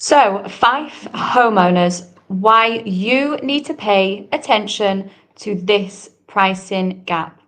So, FIFE homeowners, why you need to pay attention to this pricing gap.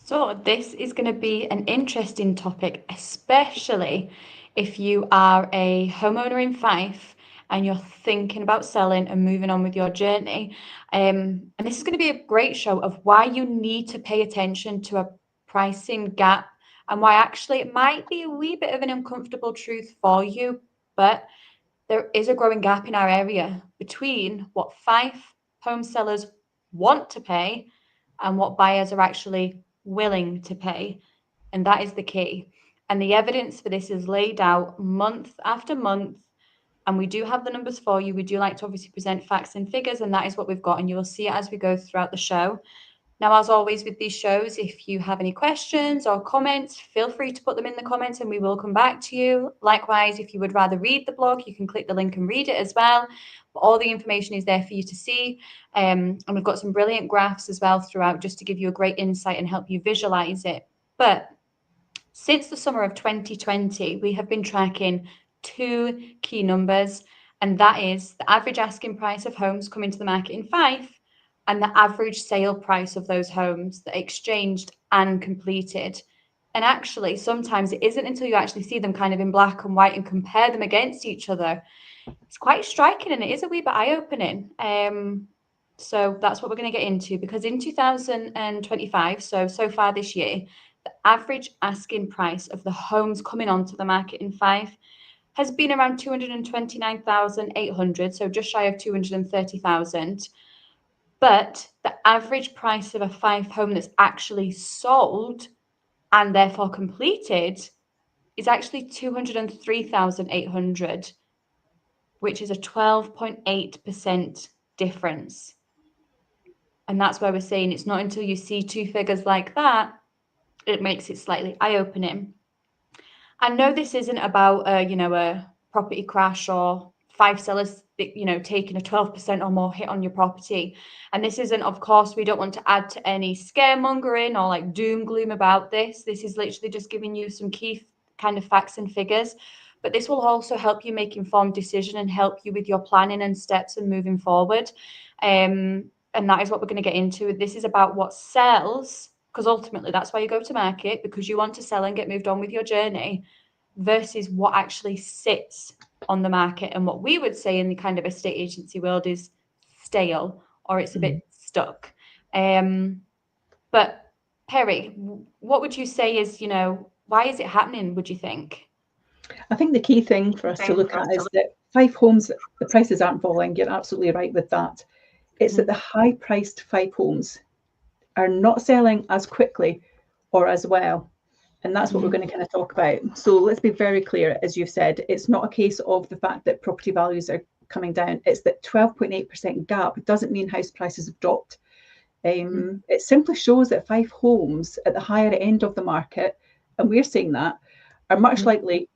So this is going to be an interesting topic, especially if you are a homeowner in Fife and you're thinking about selling and moving on with your journey. And this is going to be a great show of why you need to pay attention to a pricing gap and why actually it might be a wee bit of an uncomfortable truth for you, but there is a growing gap in our area between what Fife home sellers want to pay and what buyers are actually willing to pay. And that is the key. And the evidence for this is laid out month after month. And we do have the numbers for you. We do like to obviously present facts and figures, and that is what we've got. And you will see it as we go throughout the show. Now, as always with these shows, if you have any questions or comments, feel free to put them in the comments and we will come back to you. Likewise, if you would rather read the blog, you can click the link and read it as well. But all the information is there for you to see. And we've got some brilliant graphs as well throughout just to give you a great insight and help you visualize it. But since the summer of 2020, we have been tracking two key numbers, and that is the average asking price of homes coming to the market in Fife and the average sale price of those homes that exchanged and completed. And actually, sometimes it isn't until you actually see them kind of in black and white and compare them against each other. It's quite striking and it is a wee bit eye-opening. So that's what we're going to get into, because in 2025, so far this year, the average asking price of the homes coming onto the market in Fife has been around 229,800, so just shy of 230,000. But the average price of a Fife home that's actually sold and therefore completed is actually 203,800, which is a 12.8% difference. And that's why we're saying it's not until you see two figures like that, it makes it slightly eye-opening. I know this isn't about a property crash or Five sellers, taking a 12% or more hit on your property. And this isn't, of course, we don't want to add to any scaremongering or like doom gloom about this. This is literally just giving you some key kind of facts and figures. But this will also help you make informed decision and help you with your planning and steps and moving forward. And that is what we're going to get into. This is about what sells, because ultimately that's why you go to market, because you want to sell and get moved on with your journey, versus what actually sits on the market. And what we would say in the kind of estate agency world is stale, or it's a bit stuck. But Perrie, what would you say is, why is it happening, would you think? I think the key thing for us to look at is that Fife homes, the prices aren't falling. You're absolutely right with that. It's that the high-priced Fife homes are not selling as quickly or as well. And that's what we're going to kind of talk about. So let's be very clear, as you've said, it's not a case of the fact that property values are coming down. It's that 12.8% gap doesn't mean house prices have dropped. It simply shows that Fife homes at the higher end of the market, and we're seeing that, are much likely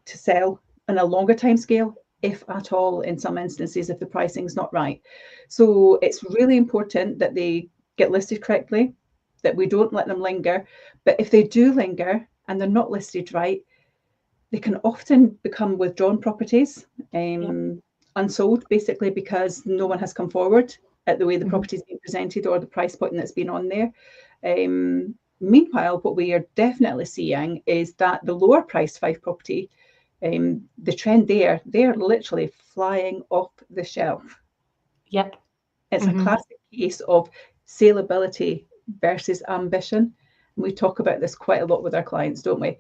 to sell on a longer time scale, if at all, in some instances, if the pricing's not right. So it's really important that they get listed correctly, that we don't let them linger. But if they do linger and they're not listed right, they can often become withdrawn properties, unsold, basically because no one has come forward at the way the property is being presented or the price point that's been on there. Meanwhile, what we are definitely seeing is that the lower priced Fife property, the trend there, they're literally flying off the shelf. Yep. It's a classic case of saleability versus ambition. And we talk about this quite a lot with our clients, don't we?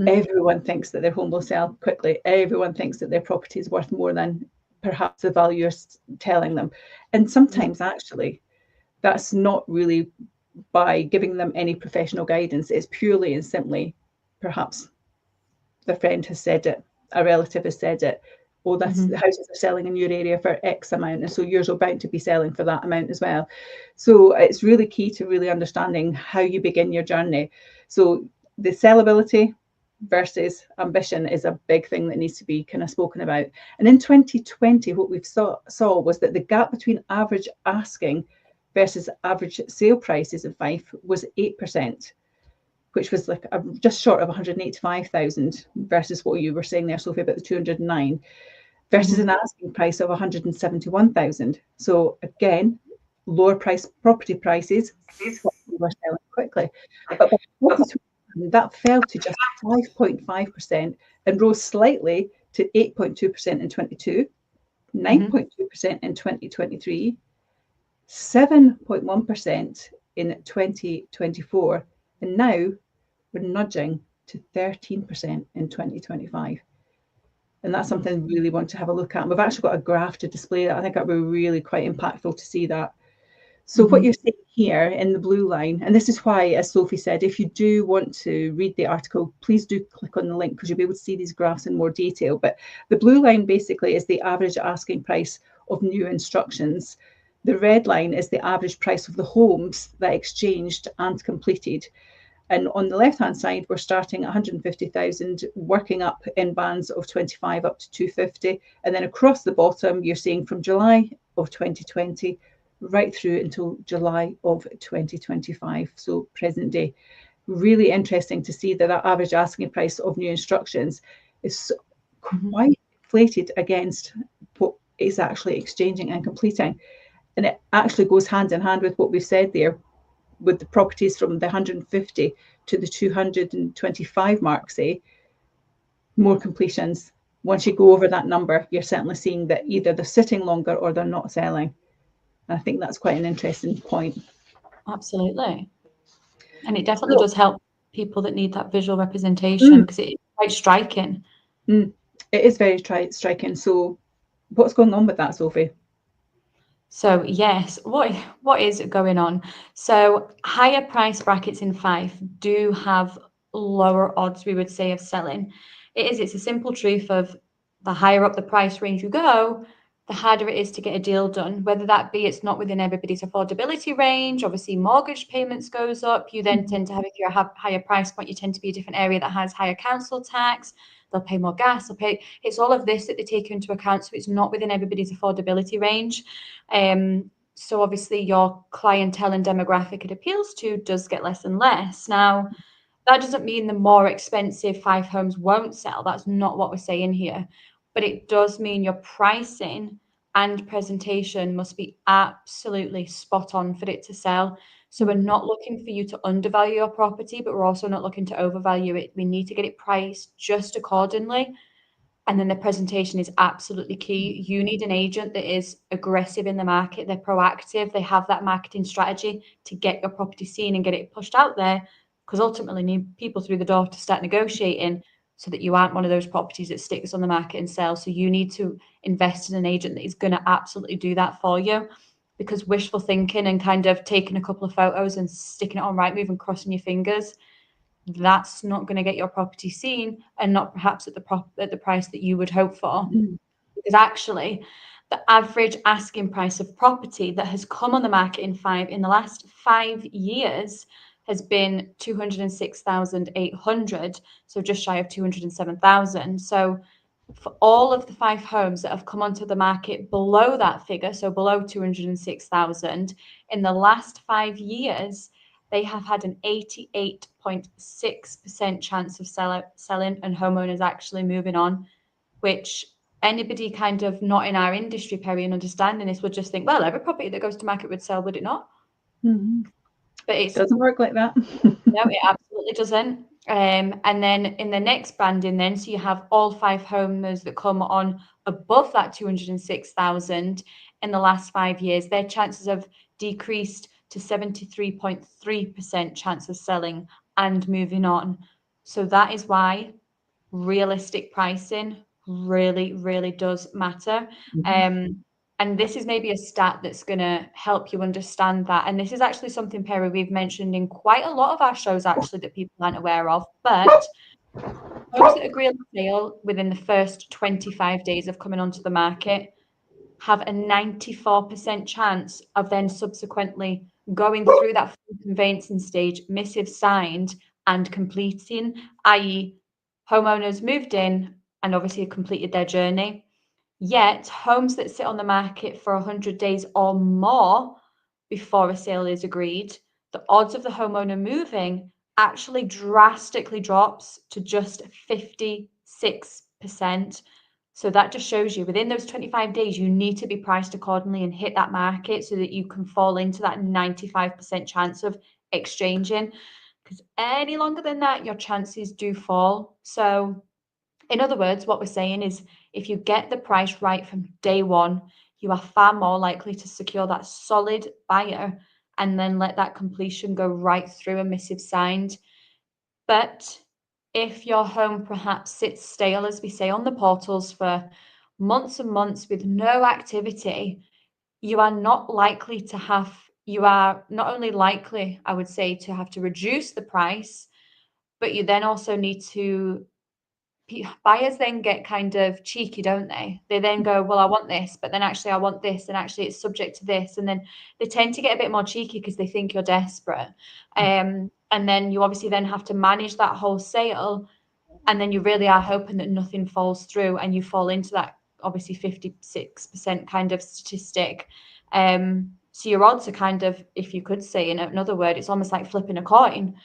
Everyone thinks that their home will sell quickly. Everyone thinks that their property is worth more than perhaps the valuer's telling them. And sometimes actually, that's not really by giving them any professional guidance. It's purely and simply, perhaps their friend has said it, a relative has said it, oh, that's the houses are selling in your area for X amount, and so yours are bound to be selling for that amount as well. So it's really key to really understanding how you begin your journey. So the sellability versus ambition is a big thing that needs to be kind of spoken about. And in 2020, what we saw was that the gap between average asking versus average sale prices in Fife was 8%, which was like just short of 185,000 versus what you were saying there, Sophie, about the 209, versus an asking price of 171,000. So again, lower price property prices, we were selling quickly. But by that fell to just 5.5% and rose slightly to 8.2% in 22, 9.2% in 2023, 7.1% in 2024, and now we're nudging to 13% in 2025. And that's something we really want to have a look at. And we've actually got a graph to display that. I think that would be really quite impactful to see that. So what you're seeing here in the blue line, and this is why, as Sophie said, if you do want to read the article, please do click on the link because you'll be able to see these graphs in more detail. But the blue line basically is the average asking price of new instructions. The red line is the average price of the homes that exchanged and completed. And on the left-hand side, we're starting at 150,000, working up in bands of 25 up to 250. And then across the bottom, you're seeing from July of 2020 right through until July of 2025, so present day. Really interesting to see that that average asking price of new instructions is quite inflated against what is actually exchanging and completing. And it actually goes hand in hand with what we've said there, with the properties from the 150 to the 225 mark, say, more completions. Once you go over that number, you're certainly seeing that either they're sitting longer or they're not selling. And I think that's quite an interesting point. Absolutely. And it definitely does help people that need that visual representation because it's quite striking. It is very striking. So what's going on with that, Sophie? So yes, what is going on? So higher price brackets in Fife do have lower odds, we would say, of selling. It's a simple truth of the higher up the price range you go, the harder it is to get a deal done, whether that be it's not within everybody's affordability range. Obviously, mortgage payments goes up. You then tend to have, if you're a higher price point, you tend to be a different area that has higher council tax. They'll pay more gas, it's all of this that they take into account. So it's not within everybody's affordability range. So obviously your clientele and demographic it appeals to does get less and less. Now, that doesn't mean the more expensive Fife homes won't sell. That's not what we're saying here. But it does mean your pricing and presentation must be absolutely spot on for it to sell. So we're not looking for you to undervalue your property, but we're also not looking to overvalue it. We need to get it priced just accordingly. And then the presentation is absolutely key. You need an agent that is aggressive in the market. They're proactive. They have that marketing strategy to get your property seen and get it pushed out there, because ultimately need people through the door to start negotiating so that you aren't one of those properties that sticks on the market and sells. So you need to invest in an agent that is going to absolutely do that for you, because wishful thinking and kind of taking a couple of photos and sticking it on Rightmove and crossing your fingers, that's not going to get your property seen, and not perhaps at the price that you would hope for. Because actually the average asking price of property that has come on the market in the last 5 years has been 206,800, so just shy of 207,000. So for all of the Fife homes that have come onto the market below that figure, so below 206,000, in the last 5 years, they have had an 88.6% chance of selling and homeowners actually moving on, which anybody kind of not in our industry, Perrie, and understanding this would just think, well, every property that goes to market would sell, would it not? But it doesn't work like that. No, it absolutely doesn't. And then in the next banding then, so you have all Fife homeowners that come on above that 206,000 in the last 5 years, their chances have decreased to 73.3% chance of selling and moving on. So that is why realistic pricing really, really does matter. And And this is maybe a stat that's going to help you understand that. And this is actually something, Perrie, we've mentioned in quite a lot of our shows, actually, that people aren't aware of. But homes that agree on the sale within the first 25 days of coming onto the market have a 94% chance of then subsequently going through that full conveyancing stage, missive signed and completing, i.e. homeowners moved in and obviously completed their journey. Yet homes that sit on the market for 100 days or more before a sale is agreed, the odds of the homeowner moving actually drastically drops to just 56%. So that just shows you within those 25 days, you need to be priced accordingly and hit that market so that you can fall into that 95% chance of exchanging. Because any longer than that, your chances do fall. So in other words, what we're saying is if you get the price right from day one, you are far more likely to secure that solid buyer and then let that completion go right through a missive signed. But if your home perhaps sits stale, as we say, on the portals for months and months with no activity, you are not only likely, I would say, to have to reduce the price, but you then also need to buyers then get kind of cheeky, don't they? They then go, well, I want this, but then actually I want this, and actually it's subject to this. And then they tend to get a bit more cheeky because they think you're desperate. And then you obviously then have to manage that whole sale. And then you really are hoping that nothing falls through and you fall into that obviously 56% kind of statistic. So your odds are kind of, if you could say in another word, it's almost like flipping a coin.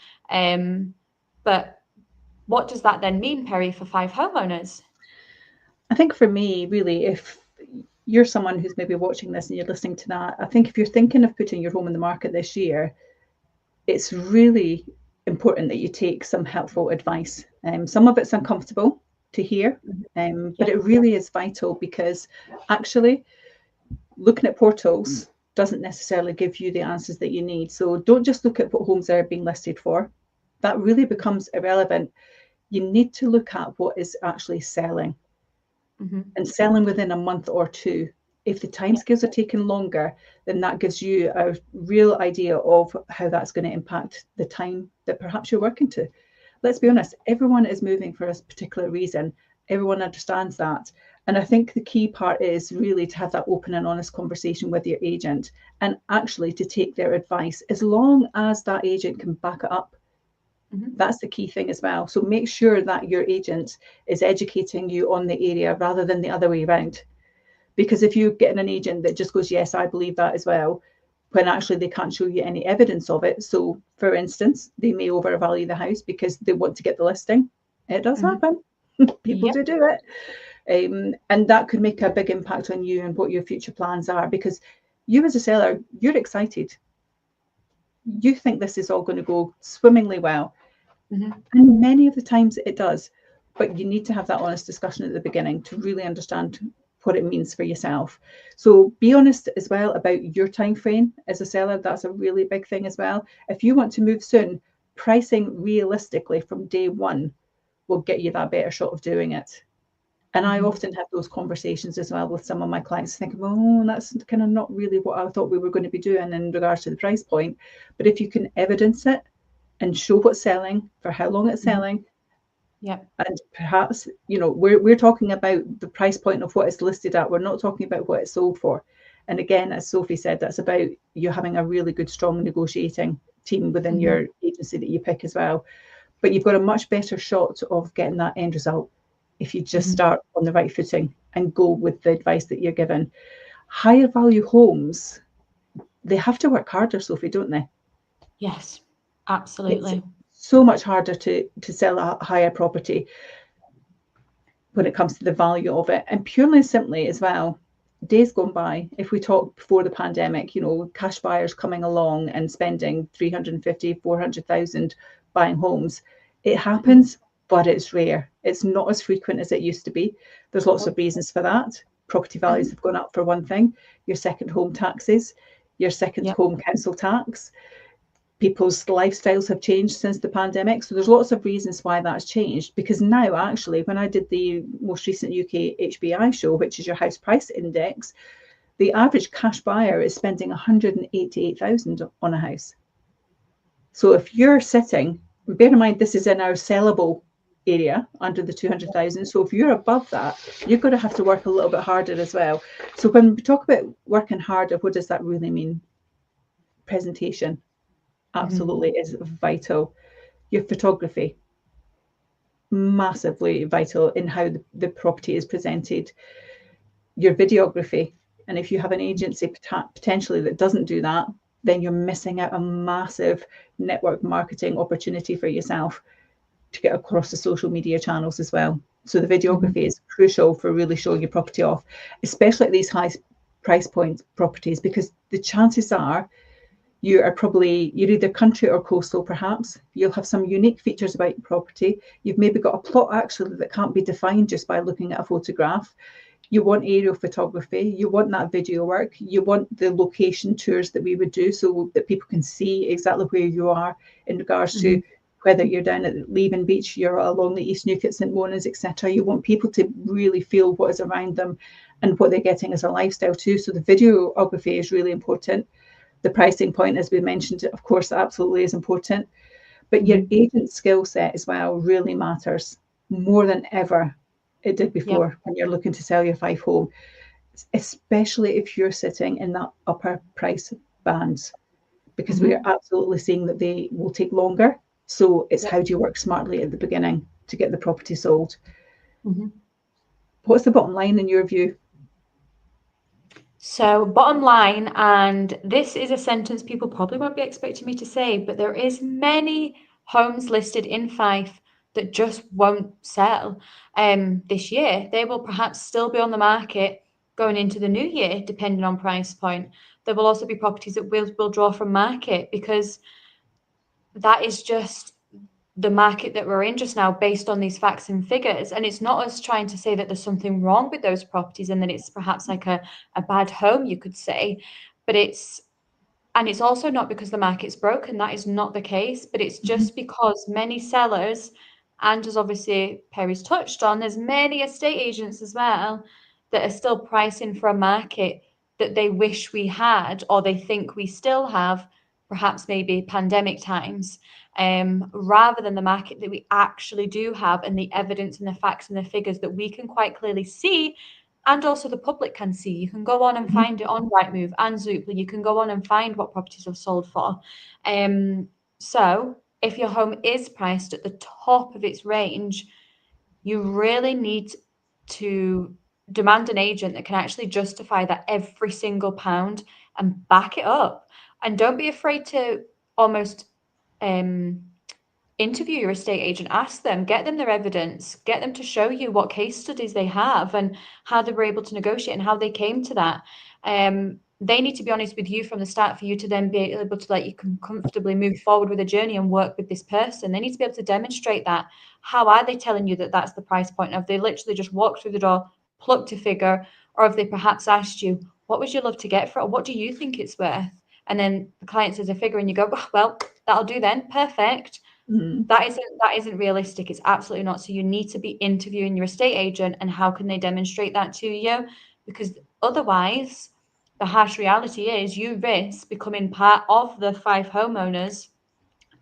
But what does that then mean, Perrie, for FIFE homeowners? I think for me, really, if you're someone who's maybe watching this and you're listening to that, I think if you're thinking of putting your home in the market this year, it's really important that you take some helpful advice. Some of it's uncomfortable to hear, but it really is vital, because actually looking at portals doesn't necessarily give you the answers that you need. So don't just look at what homes are being listed for. That really becomes irrelevant. You need to look at what is actually selling, and selling within a month or two. If the timescales are taking longer, then that gives you a real idea of how that's going to impact the time that perhaps you're working to. Let's be honest, everyone is moving for a particular reason. Everyone understands that. And I think the key part is really to have that open and honest conversation with your agent, and actually to take their advice, as long as that agent can back it up. That's the key thing as well. So make sure that your agent is educating you on the area rather than the other way around. Because if you're getting an agent that just goes, yes, I believe that as well, when actually they can't show you any evidence of it. So for instance, they may overvalue the house because they want to get the listing. It does happen. People do it. And that could make a big impact on you and what your future plans are, because you as a seller, you're excited. You think this is all going to go swimmingly well. And many of the times it does, but you need to have that honest discussion at the beginning to really understand what it means for yourself. So be honest as well about your time frame as a seller. That's a really big thing as well. If you want to move soon, pricing realistically from day one will get you that better shot of doing it. And I often have those conversations as well with some of my clients, thinking, oh, that's kind of not really what I thought we were going to be doing in regards to the price point. But if you can evidence it and show what's selling, for how long it's selling, and perhaps, you know, we're talking about the price point of what it's listed at. We're not talking about what it's sold for. And again, as Sophie said, that's about you having a really good, strong negotiating team within your agency that you pick as well. But you've got a much better shot of getting that end result if you just start on the right footing and go with the advice that you're given. Higher value homes, they have to work harder, Sophie, don't they? Yes, absolutely. It's so much harder to sell a higher property when it comes to the value of it. And purely and simply as well, days gone by, if we talk before the pandemic, you know, cash buyers coming along and spending 350, 400,000 buying homes, it happens, but it's rare. It's not as frequent as it used to be. There's lots of reasons for that. Property values have gone up for one thing, your second home taxes, your second home council tax. People's lifestyles have changed since the pandemic. So there's lots of reasons why that's changed. Because now, actually, when I did the most recent UK HBI show, which is your house price index, the average cash buyer is spending 188,000 on a house. So if you're sitting, bear in mind this is in our sellable area under the 200,000. So if you're above that, you're going to have to work a little bit harder as well. So when we talk about working harder, what does that really mean? Presentation absolutely is vital. Your photography, massively vital in how the property is presented. Your videography, and if you have an agency potentially that doesn't do that, then you're missing out a massive network marketing opportunity for yourself to get across the social media channels as well. So the videography is crucial for really showing your property off, especially at these high price point properties, because the chances are you're either country or coastal, perhaps. You'll have some unique features about your property. You've maybe got a plot actually that can't be defined just by looking at a photograph. You want aerial photography, you want that video work, you want the location tours that we would do so that people can see exactly where you are in regards to whether you're down at Leven Beach, you're along the East Newquay, St Mona's, etc. You want people to really feel what is around them and what they're getting as a lifestyle too. So the videography is really important. The pricing point, as we mentioned, of course, absolutely is important. But your agent skill set as well really matters more than ever it did before when you're looking to sell your FIFE home, especially if you're sitting in that upper price bands, because we are absolutely seeing that they will take longer. So it's how do you work smartly at the beginning to get the property sold? What's the bottom line in your view? So bottom line, and this is a sentence people probably won't be expecting me to say, but there is many homes listed in FIFE that just won't sell this year. They will perhaps still be on the market going into the new year, depending on price point. There will also be properties that will draw from market, because that is just the market that we're in just now based on these facts and figures. And it's not us trying to say that there's something wrong with those properties and that it's perhaps like a bad home, you could say, but it's also not because the market's broken. That is not the case, but it's just because many sellers, and as obviously Perrie's touched on, there's many estate agents as well that are still pricing for a market that they wish we had, or they think we still have, perhaps maybe pandemic times, rather than the market that we actually do have, and the evidence and the facts and the figures that we can quite clearly see, and also the public can see. You can go on and find it on Rightmove and Zoopla. You can go on and find what properties have sold for. So if your home is priced at the top of its range, you really need to demand an agent that can actually justify that every single pound and back it up. And don't be afraid to almost interview your estate agent, ask them, get them their evidence, get them to show you what case studies they have and how they were able to negotiate and how they came to that. They need to be honest with you from the start for you to then be able to let you can comfortably move forward with a journey and work with this person. They need to be able to demonstrate that. How are they telling you that that's the price point? Have they literally just walked through the door, plucked a figure, or have they perhaps asked you, what would you love to get for it? Or what do you think it's worth? And then the client says a figure and you go, oh, well, that'll do then. Perfect. That isn't realistic. It's absolutely not. So you need to be interviewing your estate agent, and how can they demonstrate that to you? Because otherwise, the harsh reality is you risk becoming part of the FIFE homeowners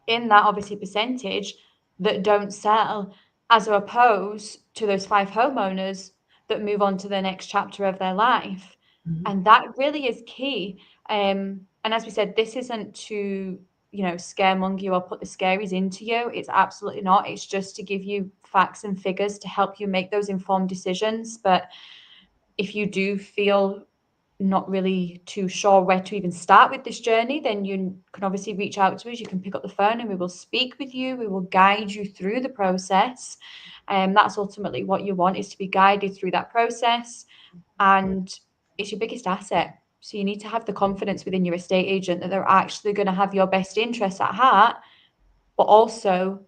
in that obviously percentage that don't sell, as opposed to those FIFE homeowners that move on to the next chapter of their life. And that really is key. And as we said, this isn't to scaremonger you or put the scaries into you. It's absolutely not. It's just to give you facts and figures to help you make those informed decisions. But if you do feel not really too sure where to even start with this journey, then you can obviously reach out to us. You can pick up the phone and we will speak with you. We will guide you through the process. And that's ultimately what you want, is to be guided through that process. And it's your biggest asset. So you need to have the confidence within your estate agent that they're actually going to have your best interests at heart, but also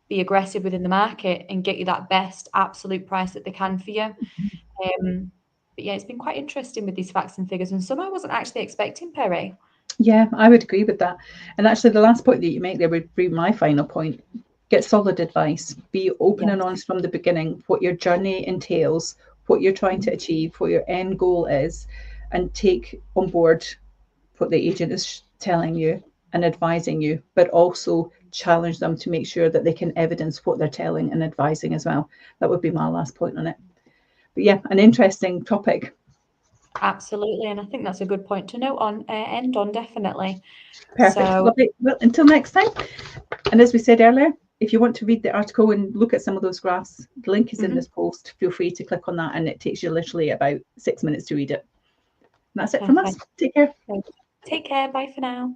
be aggressive within the market and get you that best absolute price that they can for you. But yeah, it's been quite interesting with these facts and figures, and some I wasn't actually expecting, Perrie. Yeah, I would agree with that. And actually, the last point that you make there would be my final point. Get solid advice. Be open and honest from the beginning, what your journey entails, what you're trying to achieve, what your end goal is, and take on board what the agent is telling you and advising you, but also challenge them to make sure that they can evidence what they're telling and advising as well. That would be my last point on it. But yeah, an interesting topic. Absolutely, and I think that's a good point to note on, end on, definitely. Perfect. So, lovely. Well, until next time. And as we said earlier, if you want to read the article and look at some of those graphs, the link is in this post. Feel free to click on that, and it takes you literally about 6 minutes to read it. And that's it from us. Take care. Take care. Bye for now.